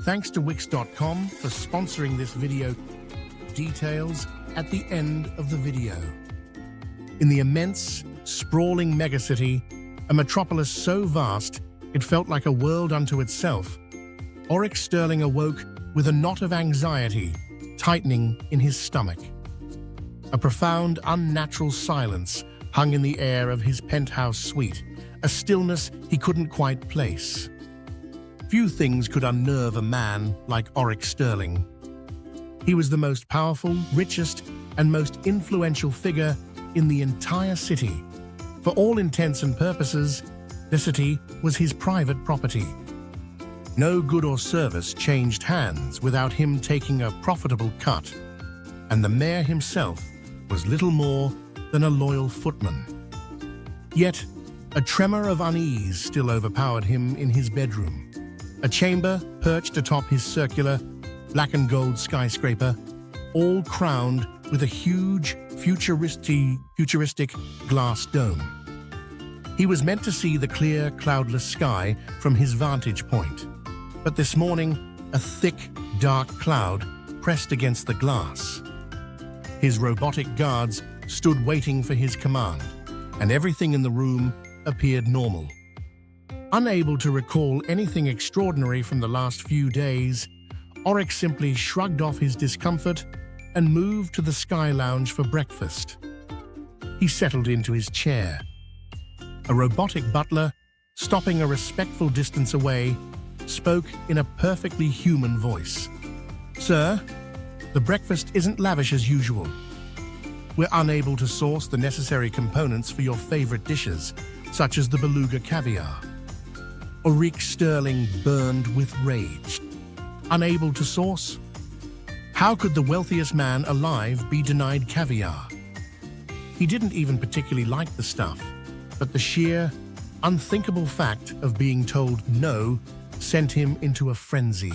Thanks to Wix.com for sponsoring this video. Details at the end of the video. In the immense, sprawling megacity, a metropolis so vast it felt like a world unto itself, Oryx Sterling awoke with a knot of anxiety tightening in his stomach. A profound, unnatural silence hung in the air of his penthouse suite, a stillness he couldn't quite place. Few things could unnerve a man like Oryx Sterling. He was the most powerful, richest, and most influential figure in the entire city. For all intents and purposes, the city was his private property. No good or service changed hands without him taking a profitable cut, and the mayor himself was little more than a loyal footman. Yet, a tremor of unease still overpowered him in his bedroom. A chamber perched atop his circular, black and gold skyscraper, all crowned with a huge, futuristic glass dome. He was meant to see the clear, cloudless sky from his vantage point. But this morning, a thick, dark cloud pressed against the glass. His robotic guards stood waiting for his command, and everything in the room appeared normal. Unable to recall anything extraordinary from the last few days, Oryx simply shrugged off his discomfort and moved to the Sky Lounge for breakfast. He settled into his chair. A robotic butler, stopping a respectful distance away, spoke in a perfectly human voice. "Sir, the breakfast isn't lavish as usual. We're unable to source the necessary components for your favorite dishes, such as the beluga caviar." Oryx Sterling burned with rage. Unable to source? How could the wealthiest man alive be denied caviar? He didn't even particularly like the stuff, but the sheer, unthinkable fact of being told no sent him into a frenzy.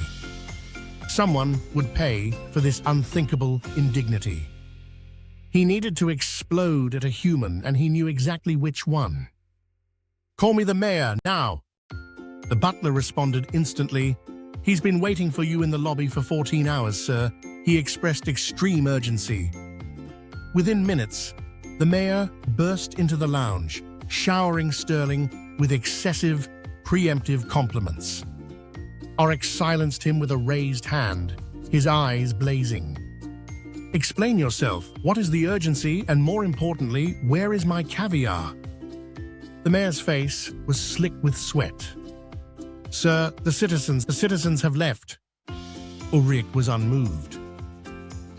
Someone would pay for this unthinkable indignity. He needed to explode at a human, and he knew exactly which one. "Call me the mayor, now!" The butler responded instantly. "He's been waiting for you in the lobby for 14 hours, sir." He expressed extreme urgency. Within minutes, the mayor burst into the lounge, showering Sterling with excessive, preemptive compliments. Oryx silenced him with a raised hand, his eyes blazing. "Explain yourself. What is the urgency? And more importantly, where is my caviar?" The mayor's face was slick with sweat. "Sir, the citizens have left." Oryx was unmoved.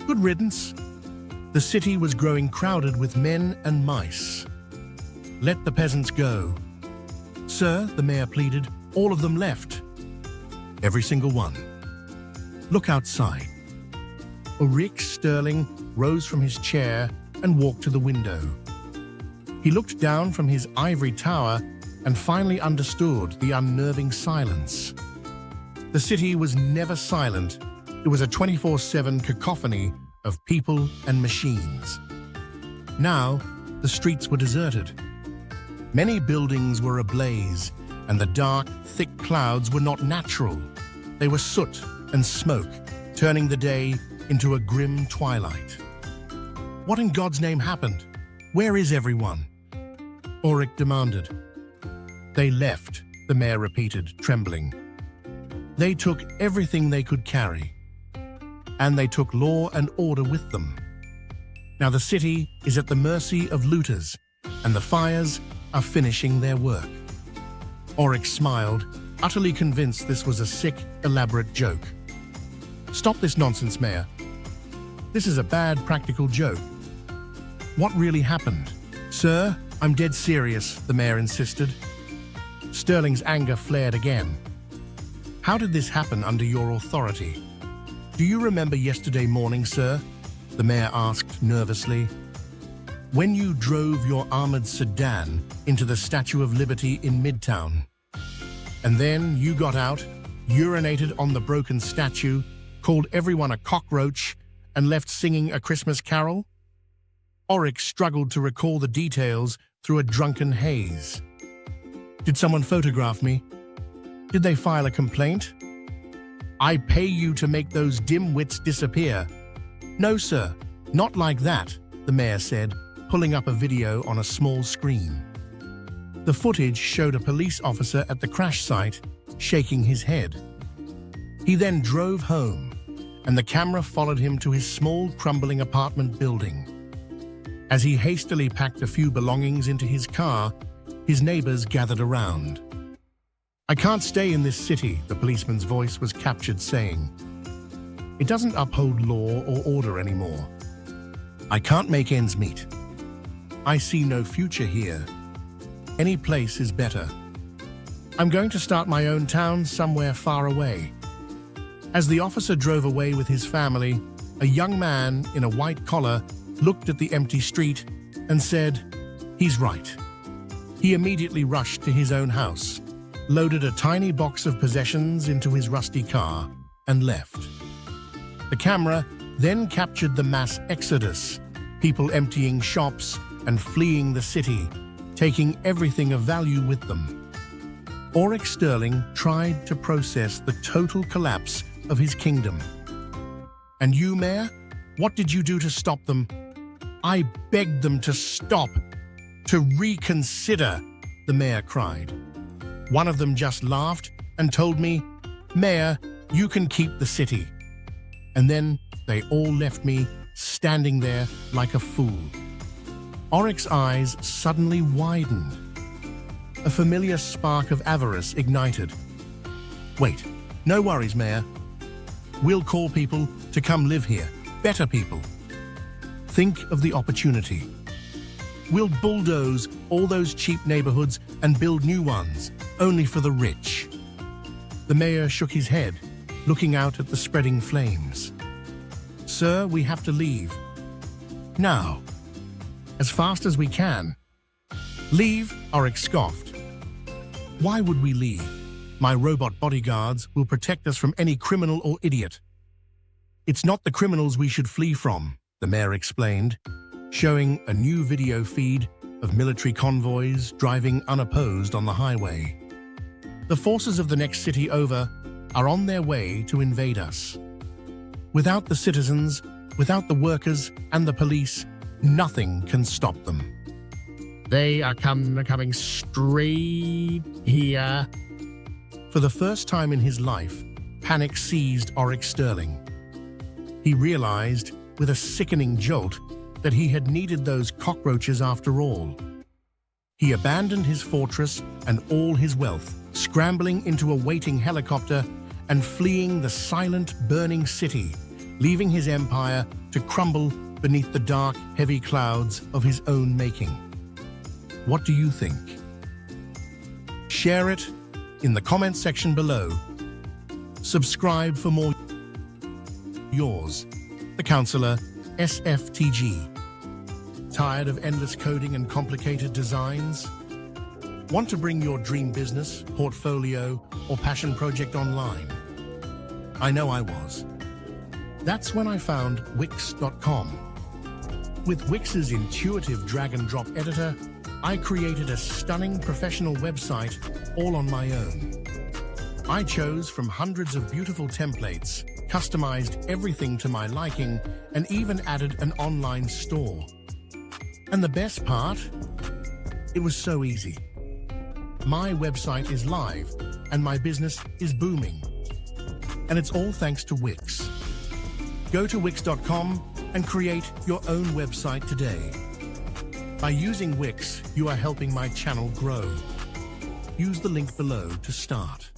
Good riddance. The city was growing crowded with men and mice. "Let the peasants go." "Sir," the mayor pleaded, "all of them left." "Every single one." "Look outside." Oryx Sterling rose from his chair and walked to the window. He looked down from his ivory tower and finally understood the unnerving silence. The city was never silent. It was a 24/7 cacophony of people and machines. Now, the streets were deserted. Many buildings were ablaze, and the dark, thick clouds were not natural. They were soot and smoke, turning the day into a grim twilight. "What in God's name happened? Where is everyone?" Oryx demanded. "They left," the mayor repeated, trembling. "They took everything they could carry. And they took law and order with them. Now the city is at the mercy of looters, and the fires are finishing their work." Oryx smiled, utterly convinced this was a sick, elaborate joke. "Stop this nonsense, Mayor. This is a bad practical joke. What really happened?" "Sir, I'm dead serious," the mayor insisted. Sterling's anger flared again. "How did this happen under your authority?" "Do you remember yesterday morning, sir?" the mayor asked nervously. "When you drove your armored sedan into the Statue of Liberty in Midtown. And then you got out, urinated on the broken statue, called everyone a cockroach, and left singing A Christmas Carol?" Oryx struggled to recall the details through a drunken haze. "Did someone photograph me? Did they file a complaint?" I pay you to make those dim-wits disappear." "No, sir, not like that," the mayor said, pulling up a video on a small screen. The footage showed a police officer at the crash site shaking his head. He then drove home, and the camera followed him to his small, crumbling apartment building. As he hastily packed a few belongings into his car, his neighbors gathered around. "I can't stay in this city," the policeman's voice was captured saying. "It doesn't uphold law or order anymore. I can't make ends meet. I see no future here. Any place is better. I'm going to start my own town somewhere far away." As the officer drove away with his family, a young man in a white collar looked at the empty street and said, "He's right." He immediately rushed to his own house, loaded a tiny box of possessions into his rusty car, and left. The camera then captured the mass exodus, people emptying shops and fleeing the city, taking everything of value with them. Oryx Sterling tried to process the total collapse of his kingdom. "And you, Mayor? What did you do to stop them?" "I begged them to stop, to reconsider," the mayor cried. "One of them just laughed and told me, 'Mayor, you can keep the city.' And then they all left me standing there like a fool." Oryx's eyes suddenly widened. A familiar spark of avarice ignited. "Wait, no worries, Mayor. We'll call people to come live here, better people. Think of the opportunity. We'll bulldoze all those cheap neighborhoods and build new ones, only for the rich." The mayor shook his head, looking out at the spreading flames. "Sir, we have to leave. Now. As fast as we can." "Leave?" Oryx scoffed. "Why would we leave? My robot bodyguards will protect us from any criminal or idiot." "It's not the criminals we should flee from," the mayor explained, showing a new video feed of military convoys driving unopposed on the highway. "The forces of the next city over are on their way to invade us. Without the citizens, without the workers and the police, nothing can stop them. They are coming straight here." For the first time in his life, panic seized Oryx Sterling. He realized, with a sickening jolt, that he had needed those cockroaches after all. He abandoned his fortress and all his wealth, scrambling into a waiting helicopter and fleeing the silent, burning city, leaving his empire to crumble beneath the dark, heavy clouds of his own making. What do you think? Share it in the comment section below. Subscribe for more. Yours, the Counselor, SFTG. Tired of endless coding and complicated designs? Want to bring your dream business, portfolio, or passion project online? I know I was. That's when I found Wix.com. With Wix's intuitive drag-and-drop editor, I created a stunning professional website all on my own. I chose from hundreds of beautiful templates, customized everything to my liking, and even added an online store. And the best part? It was so easy. My website is live, and my business is booming. And it's all thanks to Wix. Go to Wix.com and create your own website today. By using Wix, you are helping my channel grow. Use the link below to start.